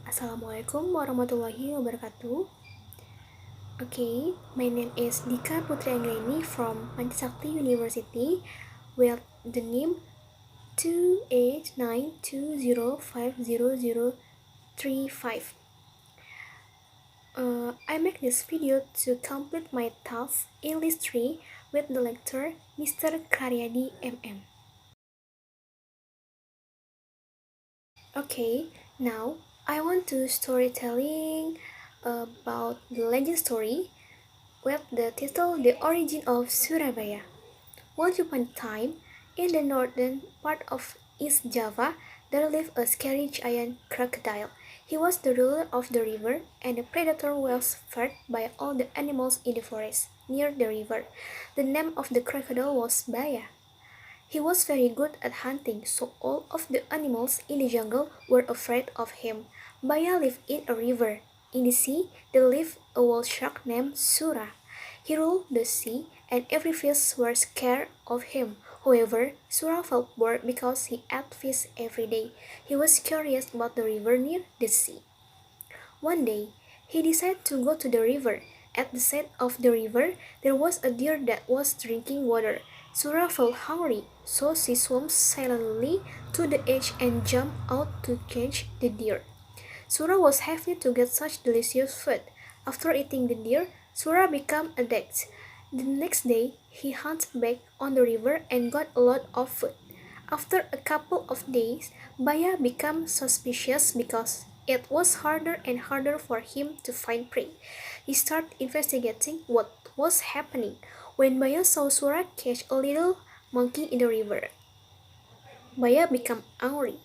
Assalamualaikum warahmatullahi wabarakatuh. Okay, my name is Dika Putri Anggraini from Panca Sakti University with the name 28920500035. I make this video to complete my task in list 3 with the lecturer Mr. Karyadi MM. Okay, now I want to storytelling about the legend story with the title The Origin of Surabaya. Once upon a time, in the northern part of East Java, there lived a scary giant crocodile. He was the ruler of the river, and the predator was feared by all the animals in the forest near the river. The name of the crocodile was Baya. He was very good at hunting, so all of the animals in the jungle were afraid of him. Baya lived in a river. In the sea, there lived a whale shark named Sura. He ruled the sea, and every fish was scared of him. However, Sura felt bored because he ate fish every day. He was curious about the river near the sea. One day, he decided to go to the river. At the side of the river, there was a deer that was drinking water. Sura felt hungry, so she swam silently to the edge and jumped out to catch the deer. Sura was happy to get such delicious food. After eating the deer, Sura became addict. The next day, he hunted back on the river and got a lot of food. After a couple of days, Baya became suspicious because it was harder and harder for him to find prey. He started investigating what was happening. When Baya saw Sura catch a little monkey in the river, Baya became angry.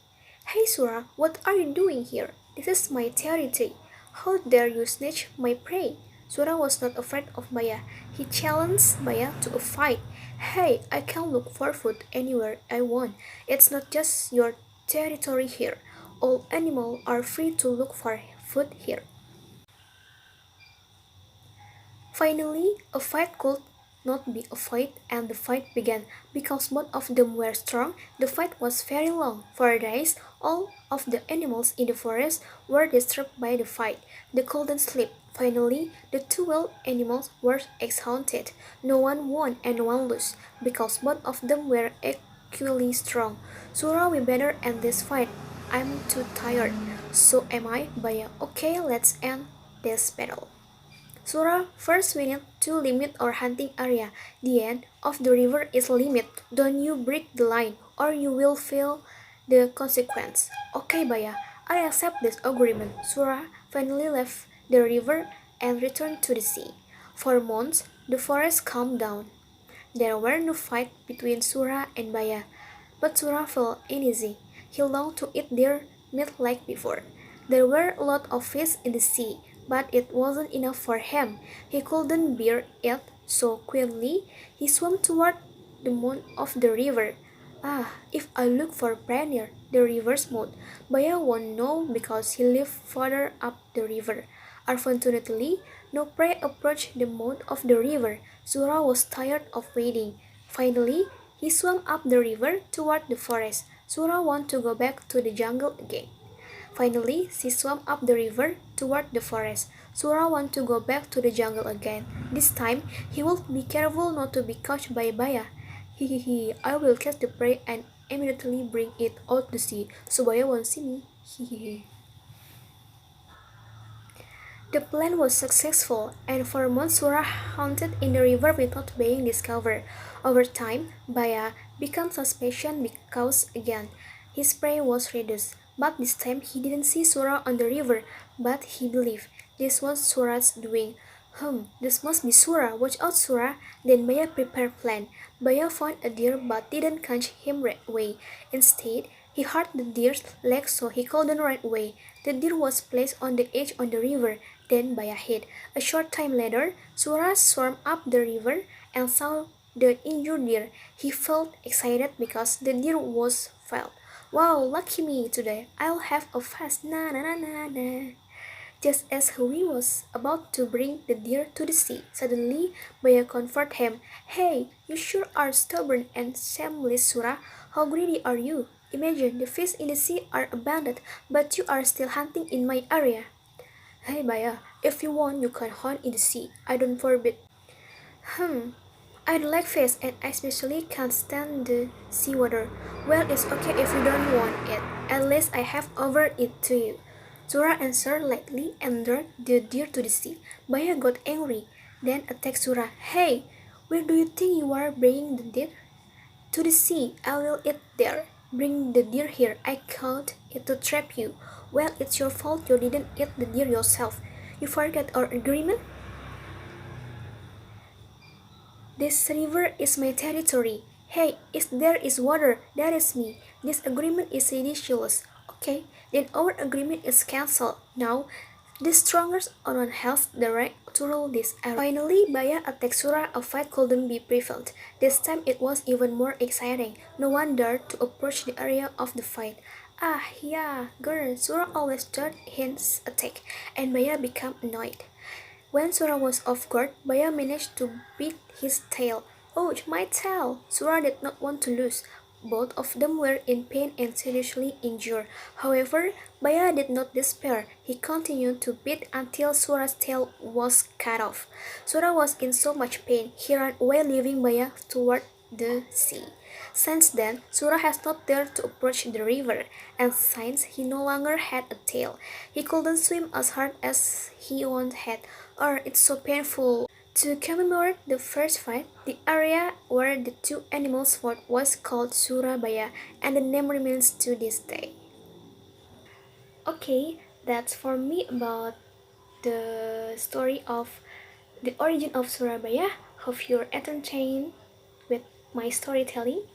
Hey Sura, what are you doing here? This is my territory. How dare you snatch my prey? Sura was not afraid of Baya. He challenged Baya to a fight. Hey, I can look for food anywhere I want. It's not just your territory here. All animals are free to look for food here. Finally, a fight could not be avoided and the fight began. Because both of them were strong, the fight was very long. For days, all of the animals in the forest were disturbed by the fight. They couldn't sleep. Finally, the two wild animals were exhausted. No one won and no one lost, because both of them were equally strong. Sura, we better end this fight. I'm too tired. So am I, Baya. Okay, let's end this battle. Sura, first we need to limit our hunting area. The end of the river is limit. Don't you break the line or you will feel the consequence. Okay, Baya, I accept this agreement. Sura finally left the river and returned to the sea. For months, the forest calmed down. There were no fights between Sura and Baya, but Sura felt uneasy. He longed to eat their meat like before. There were a lot of fish in the sea, but it wasn't enough for him. He couldn't bear it, so quickly he swam toward the mouth of the river. Ah, if I look for prey near the river's mouth, Baya won't know because he lived further up the river. Unfortunately, no prey approached the mouth of the river. Sura was tired of waiting. Finally, he swam up the river toward the forest. Sura wanted to go back to the jungle again. Finally, she swam up the river toward the forest. Sura wanted to go back to the jungle again. This time, he will be careful not to be caught by Baya. Hehehe, I will catch the prey and immediately bring it out to sea, so Baya won't see me. Hehehe. The plan was successful, and for months Sura hunted in the river without being discovered. Over time, Baya became suspicious because again, his prey was reduced. But this time he didn't see Sura on the river, but he believed this was Sura's doing. This must be Sura. Watch out, Sura. Then Baya prepared plan. Baya found a deer but didn't catch him right away. Instead, he hurt the deer's leg so he couldn't run away. The deer was placed on the edge of the river. Then Baya hid. A short time later, Sura swam up the river and saw the injured deer. He felt excited because the deer was felt. Wow, lucky me today. I'll have a fast na na na na na. Just as he was about to bring the deer to the sea, suddenly Baya confronted him. Hey, you sure are stubborn and shameless, Sura. How greedy are you? Imagine the fish in the sea are abundant, but you are still hunting in my area. Hey Baya, if you want, you can hunt in the sea. I don't forbid. Hmm, I don't like fish and I especially can't stand the seawater. Well, it's okay if you don't want it. At least I have offered it to you. Sura answered lightly and dragged the deer to the sea. Baya got angry, then attacked Sura. Hey, where do you think you are bringing the deer? To the sea, I will eat there. Bring the deer here. I caught it to trap you. Well, it's your fault you didn't eat the deer yourself. You forgot our agreement? This river is my territory. Hey, if there is water, that is me. This agreement is ridiculous. Okay, then our agreement is cancelled. Now, the strongest one has the right to rule this area. Finally, Baya attacked Sura. A fight couldn't be prevented. This time it was even more exciting. No one dared to approach the area of the fight. Ah, yeah, girl, Sura always dodged his attack, and Baya became annoyed. When Sura was off guard, Baya managed to beat his tail. Ouch, my tail! Sura did not want to lose. Both of them were in pain and seriously injured. However, Baya did not despair. He continued to beat until Sura's tail was cut off. Sura was in so much pain, he ran away leaving Baya toward the sea. Since then, Sura has not dared to approach the river, and since he no longer had a tail, he couldn't swim as hard as he once had. Or it's so painful. To commemorate the first fight, the area where the two animals fought was called Surabaya, and the name remains to this day. Okay, that's for me about the story of the origin of Surabaya. Hope you're entertained with my storytelling.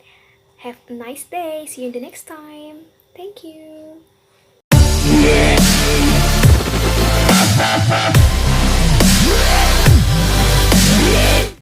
Have a nice day. See you the next time. Thank you.